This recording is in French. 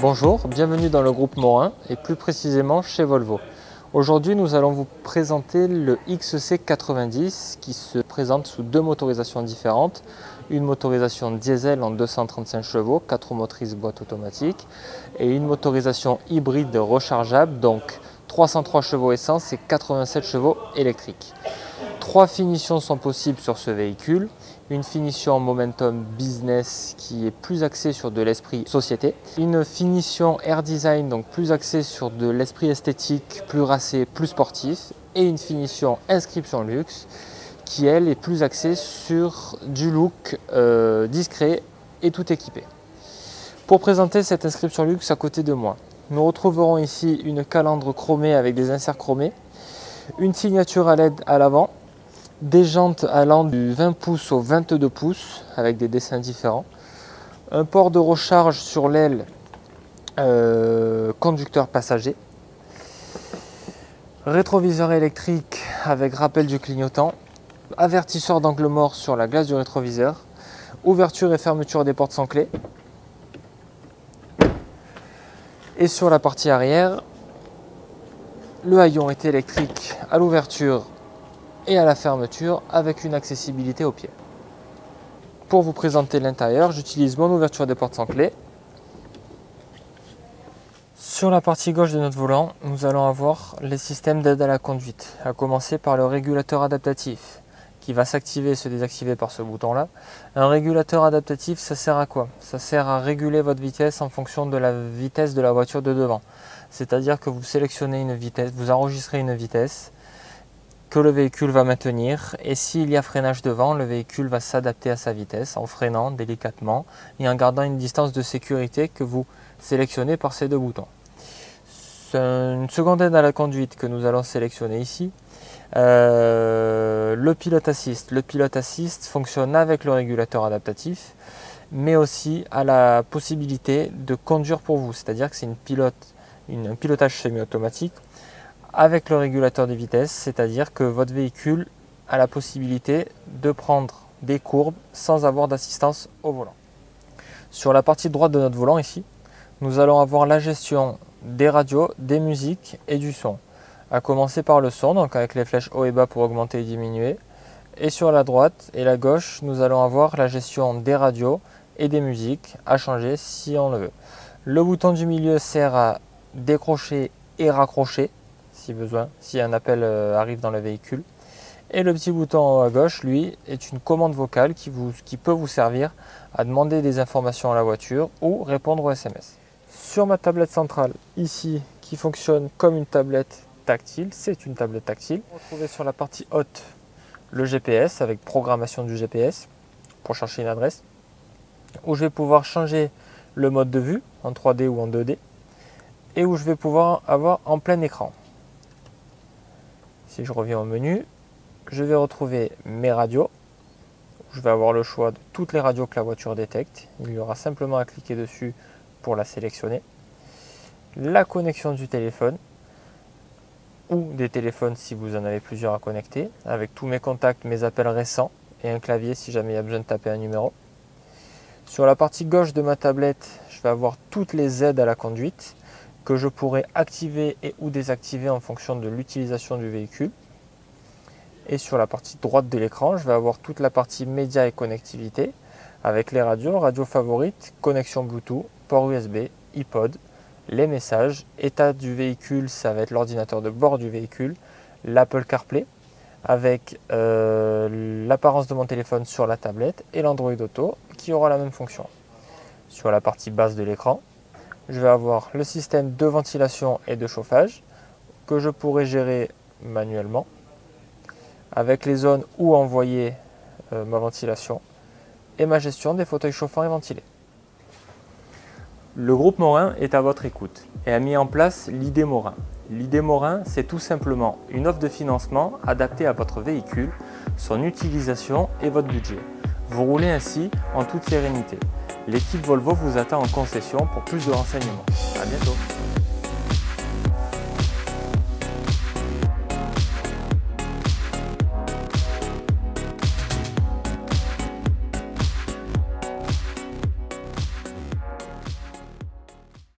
Bonjour, bienvenue dans le groupe Morin et plus précisément chez Volvo. Aujourd'hui nous allons vous présenter le XC90 qui se présente sous deux motorisations différentes. Une motorisation diesel en 235 chevaux, 4 roues motrices boîte automatique et une motorisation hybride rechargeable, donc 303 chevaux essence et 87 chevaux électriques. Trois finitions sont possibles sur ce véhicule. Une finition Momentum Business qui est plus axée sur de l'esprit société. Une finition Air Design, donc plus axée sur de l'esprit esthétique, plus racé, plus sportif. Et une finition Inscription Luxe qui, elle, est plus axée sur du look discret et tout équipé. Pour présenter cette Inscription Luxe à côté de moi, nous retrouverons ici une calandre chromée avec des inserts chromés, une signature à LED à l'avant, des jantes allant du 20 pouces au 22 pouces avec des dessins différents, un port de recharge sur l'aile conducteur passager, rétroviseur électrique avec rappel du clignotant, avertisseur d'angle mort sur la glace du rétroviseur, ouverture et fermeture des portes sans clé, et sur la partie arrière, le haillon est électrique à l'ouverture et à la fermeture avec une accessibilité au pied. Pour vous présenter l'intérieur, j'utilise mon ouverture des portes sans clé. Sur la partie gauche de notre volant, nous allons avoir les systèmes d'aide à la conduite, à commencer par le régulateur adaptatif qui va s'activer et se désactiver par ce bouton-là. Un régulateur adaptatif, ça sert à quoi? Ça sert à réguler votre vitesse en fonction de la vitesse de la voiture de devant. C'est-à-dire que vous sélectionnez une vitesse, vous enregistrez une vitesse que le véhicule va maintenir, et s'il y a freinage devant, le véhicule va s'adapter à sa vitesse en freinant délicatement et en gardant une distance de sécurité que vous sélectionnez par ces deux boutons. C'est une seconde aide à la conduite que nous allons sélectionner ici. Le pilote assist. Le pilote assist fonctionne avec le régulateur adaptatif, mais aussi à la possibilité de conduire pour vous, c'est-à-dire que c'est un pilotage semi-automatique avec le régulateur de vitesse, c'est-à-dire que votre véhicule a la possibilité de prendre des courbes sans avoir d'assistance au volant. Sur la partie droite de notre volant ici, nous allons avoir la gestion des radios, des musiques et du son. À commencer par le son, donc avec les flèches haut et bas pour augmenter et diminuer. Et sur la droite et la gauche, nous allons avoir la gestion des radios et des musiques à changer si on le veut. Le bouton du milieu sert à décrocher et raccrocher si besoin, si un appel arrive dans le véhicule. Et le petit bouton en haut à gauche, lui, est une commande vocale qui peut vous servir à demander des informations à la voiture ou répondre aux SMS. Sur ma tablette centrale, ici, qui fonctionne comme une tablette tactile, c'est une tablette tactile. On va retrouver sur la partie haute le GPS avec programmation du GPS pour chercher une adresse, où je vais pouvoir changer le mode de vue en 3D ou en 2D, et où je vais pouvoir avoir en plein écran. Si je reviens au menu, je vais retrouver mes radios. Je vais avoir le choix de toutes les radios que la voiture détecte. Il y aura simplement à cliquer dessus pour la sélectionner. La connexion du téléphone ou des téléphones si vous en avez plusieurs à connecter, avec tous mes contacts, mes appels récents et un clavier si jamais il y a besoin de taper un numéro. Sur la partie gauche de ma tablette, je vais avoir toutes les aides à la conduite que je pourrais activer et ou désactiver en fonction de l'utilisation du véhicule. Et sur la partie droite de l'écran, je vais avoir toute la partie médias et connectivité avec les radios, radios favorites, connexion Bluetooth, port USB, iPod, les messages, état du véhicule, ça va être l'ordinateur de bord du véhicule, l'Apple CarPlay avec l'apparence de mon téléphone sur la tablette et l'Android Auto qui aura la même fonction. Sur la partie basse de l'écran, je vais avoir le système de ventilation et de chauffage que je pourrais gérer manuellement avec les zones où envoyer ma ventilation et ma gestion des fauteuils chauffants et ventilés. Le groupe Morin est à votre écoute et a mis en place l'idée Morin. L'idée Morin, c'est tout simplement une offre de financement adaptée à votre véhicule, son utilisation et votre budget. Vous roulez ainsi en toute sérénité. L'équipe Volvo vous attend en concession pour plus de renseignements. À bientôt.